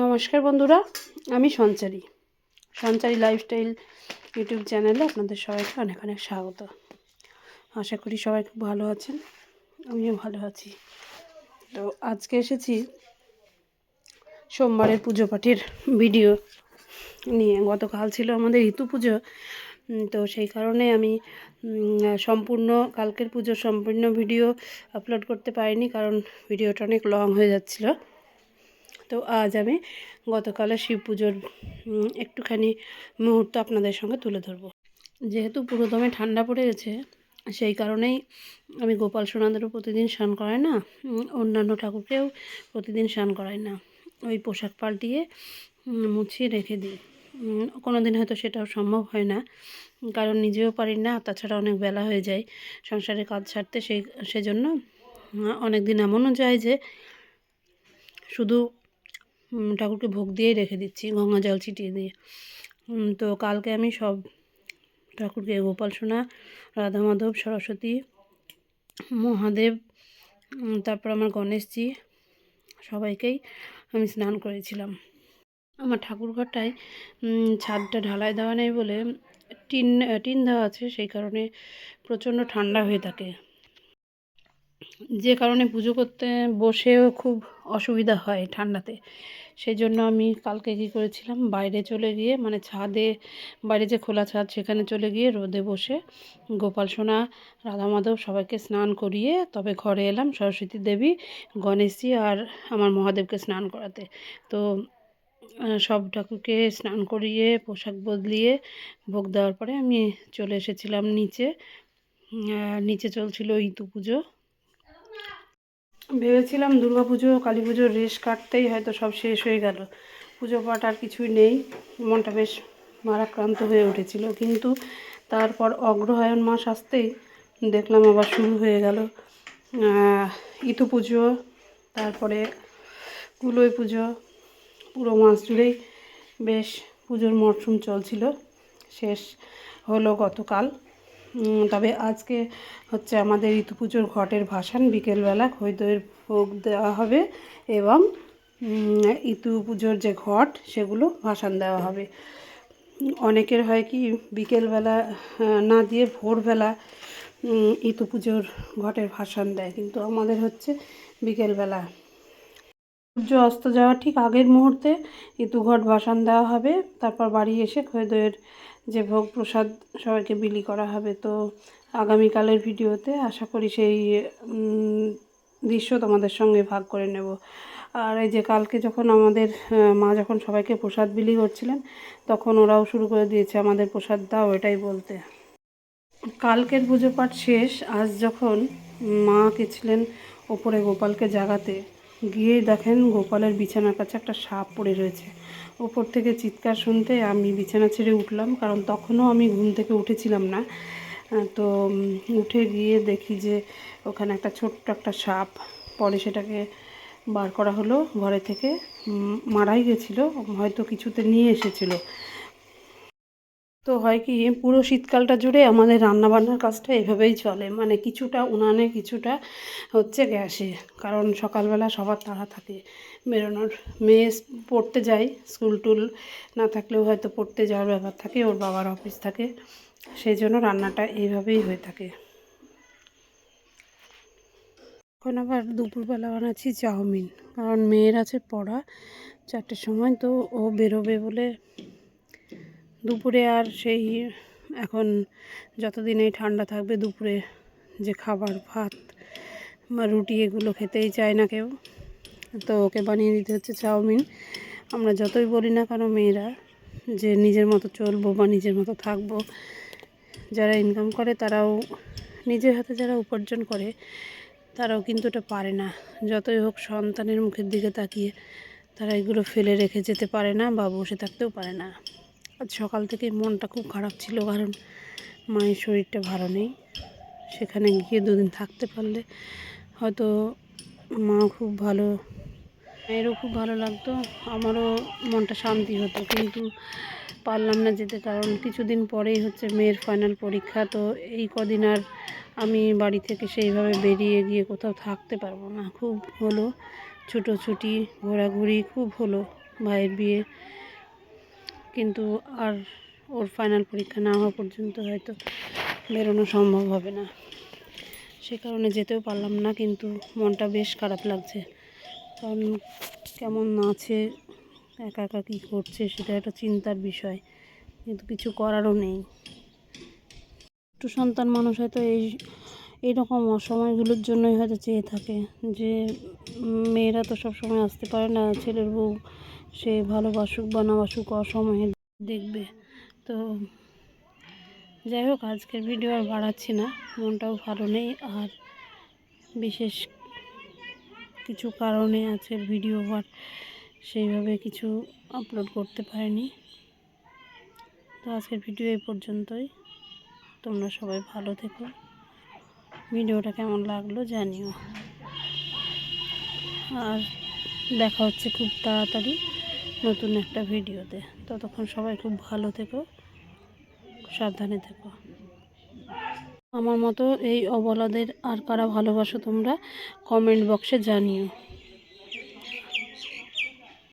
নমস্কার বন্ধুরা, আমি সঞ্চারী লাইফস্টাইল ইউটিউব চ্যানেলে আপনাদের সবাইকে অনেক অনেক স্বাগত। আশা করি সবাই খুব ভালো আছেন, আমিও ভালো আছি। তো আজকে এসেছি সোমবারের পুজো পাঠের ভিডিও নিয়ে। গতকাল ছিল আমাদের ঋতু পুজো, তো সেই কারণে আমি কালকের পুজোর সম্পূর্ণ ভিডিও আপলোড করতে পারিনি, কারণ ভিডিওটা অনেক লং হয়ে যাচ্ছিলো। তো আজ আমি গতকালের শিব পুজোর একটুখানি মুহূর্ত আপনাদের সঙ্গে তুলে ধরবো। যেহেতু পুরোদমে ঠান্ডা পড়ে গেছে, সেই কারণেই আমি গোপাল সোনাদেরও প্রতিদিন স্নান করাই না, অন্যান্য ঠাকুরকেও প্রতিদিন স্নান করাই না। ওই পোশাক পাল্টিয়ে মুছিয়ে রেখে দিই। কোনো দিন হয়তো সেটাও সম্ভব হয় না, কারণ নিজেও পারি না, তাছাড়া অনেক বেলা হয়ে যায় সংসারের কাজ ছাড়তে। সেজন্য অনেক দিন এমনও যায় যে শুধু ঠাকুরকে ভোগ দিয়েই রেখে দিচ্ছি, গঙ্গা জল ছিটিয়ে দিয়ে। তো কালকে আমি সব ঠাকুরকে, গোপাল সোনা, রাধা মাধব, সরস্বতী, মহাদেব, তারপর আমার গণেশজি, সবাইকেই আমি স্নান করেছিলাম। আমার ঠাকুরঘরটায় ছাদটা ঢালাই দেওয়া নেই বলে টিন দেওয়া আছে, সেই কারণে প্রচণ্ড ঠান্ডা হয়ে থাকে, যে কারণে পুজো করতে বসেও খুব অসুবিধা হয় ঠান্ডাতে। সেই জন্য আমি কালকে কী করেছিলাম, বাইরে চলে গিয়ে, মানে ছাদে, বাইরে যে খোলা ছাদ, সেখানে চলে গিয়ে রোদে বসে গোপাল সোনা, রাধা মাধব সবাইকে স্নান করিয়ে তবে ঘরে এলাম সরস্বতী দেবী, গণেশজি আর আমার মহাদেবকে স্নান করাতে। তো সব ঠাকুরকে স্নান করিয়ে পোশাক বদলিয়ে ভোগ দেওয়ার পরে আমি চলে এসেছিলাম নিচে। নিচে চলছিল ইতু পুজো। ভেবেছিলাম দুর্গা পুজো, কালী পুজোর রেশ কাটতেই হয়তো সব শেষ হয়ে গেল, পুজো পাঠ আর কিছুই নেই। মনটা বেশ ভারাক্রান্ত হয়ে উঠেছিল, কিন্তু তারপর অগ্রহায়ণ মাস আসতেই দেখলাম আবার শুরু হয়ে গেল ইতু পুজো, তারপরে কুলোই পুজো। পুরো মাস জুড়েই বেশ পুজোর মরশুম চলছিল, শেষ হলো গতকাল। তবে আজকে হচ্ছে আমাদের ঋতু পুজোর ঘটের ভাসান, বিকেলবেলা খই দইয়ের ভোগ দেওয়া হবে এবং ঋতু পুজোর যে ঘট সেগুলো ভাসান দেওয়া হবে। অনেকের হয় কি বিকেলবেলা না দিয়ে ভোরবেলা ঋতু পুজোর ঘটের ভাসান দেয়, কিন্তু আমাদের হচ্ছে বিকেলবেলা। সূর্য অস্ত যাওয়ার ঠিক আগের মুহূর্তে ইতু ঘট ভাসান দেওয়া হবে, তারপর বাড়ি এসে খই দইয়ের যে ভোগ প্রসাদ সবাইকে বিলি করা হবে। তো আগামীকালের ভিডিওতে আশা করি সেই দৃশ্য তোমাদের সঙ্গে ভাগ করে নেব। আর এই যে কালকে যখন আমাদের মা যখন সবাইকে প্রসাদ বিলি করছিলেন, তখন ওরাও শুরু করে দিয়েছে আমাদের প্রসাদ দাও, এটাই বলতে। কালকের পুজো পাঠ শেষ, আজ যখন মা গেছিলেন ওপরে গোপালকে জাগাতে, গিয়ে দেখেন গোপালের বিছানার কাছে একটা সাপ পড়ে রয়েছে। ওপর থেকে চিৎকার শুনতে আমি বিছানা ছেড়ে উঠলাম, কারণ তখনও আমি ঘুম থেকে উঠেছিলাম না। তো উঠে গিয়ে দেখি যে ওখানে একটা ছোট্ট একটা সাপ। পরে সেটাকে বার করা হলো ঘরে থেকে, মারাই গেছিলো, হয়তো কিছুতে নিয়ে এসেছিলো। তো হয় কি, পুরো শীতকালটা জুড়ে আমাদের রান্নাবান্নার কাজটা এভাবেই চলে, মানে কিছুটা উনানে, কিছুটা হচ্ছে গ্যাসে, কারণ সকালবেলা সবার তাড়া থাকে বেরোনোর। মেয়ে পড়তে যায়, স্কুল টুল না থাকলেও হয়তো পড়তে যাওয়ার ব্যাপার থাকে, ওর বাবার অফিস থাকে, সেই জন্য রান্নাটা এইভাবেই হয়ে থাকে। এখন আবার দুপুরবেলা বানাচ্ছি চাউমিন, কারণ মেয়ের আছে পড়া 4টের সময়, তো ও বেরোবে বলে দুপুরে আর সেই এখন যতদিন এই ঠান্ডা থাকবে দুপুরে যে খাবার, ভাত বা রুটি, এগুলো খেতেই চায় না কেউ, তো ওকে বানিয়ে দিতে হচ্ছে চাউমিন। আমরা যতই বলি না কেন মেয়েরা যে নিজের মতো চলবো বা নিজের মতো থাকবো, যারা ইনকাম করে তারাও, নিজের হাতে যারা উপার্জন করে তারাও কিন্তু এটা পারে না। যতই হোক সন্তানের মুখের দিকে তাকিয়ে তারা এগুলো ফেলে রেখে যেতে পারে না বা বসে থাকতেও পারে না। আজ সকাল থেকে মনটা খুব খারাপ ছিল, কারণ মায়ের শরীরটা ভালো নেই। সেখানে গিয়ে 2 দিন থাকতে পারলে হয়তো মা খুব ভালো, মায়েরও খুব ভালো লাগতো, আমারও মনটা শান্তি হতো, কিন্তু পারলাম না যেতে, কারণ কিছুদিন পরেই হচ্ছে মেয়ের ফাইনাল পরীক্ষা। তো এই কদিন আর আমি বাড়ি থেকে সেইভাবে বেরিয়ে গিয়ে কোথাও থাকতে পারবো না। খুব হলো ছুটোছুটি, ঘোরাঘুরি খুব হলো, ভাইয়ের বিয়ে, কিন্তু আর ওর ফাইনাল পরীক্ষা না হওয়া পর্যন্ত হয়তো বেরোনো সম্ভব হবে না, সে কারণে যেতেও পারলাম না। কিন্তু মনটা বেশ খারাপ লাগছে, কারণ কেমন আছে, একা একা কী করছে সেটা একটা চিন্তার বিষয়, কিন্তু কিছু করারও নেই। একটু সন্তান মানুষ হয়তো এইরকম অসময়গুলোর জন্যই হয়তো চেয়ে থাকে যে মেয়েরা তো সবসময় আসতে পারে না, ছেলের বউ সে ভালোবাসুক বা না বাসুক অসময়ে দেখবে। তো যাই হোক, আজকের ভিডিও আর বাড়াচ্ছি না, মনটাও ভালো নেই, আর বিশেষ কিছু কারণে আজকের ভিডিও আর সেইভাবে কিছু আপলোড করতে পারিনি। তো আজকের ভিডিও এই পর্যন্তই। তোমরা সবাই ভালো থেকো, ভিডিওটা কেমন লাগলো জানিও, আর দেখা হচ্ছে খুব তাড়াতাড়ি নতুন একটা ভিডিওতে। ততক্ষণ সবাই খুব ভালো থেকো, সাবধানে থেকো। আমার মতো এই অবলাদের আর কারা ভালোবাসো তোমরা কমেন্ট বক্সে জানিও।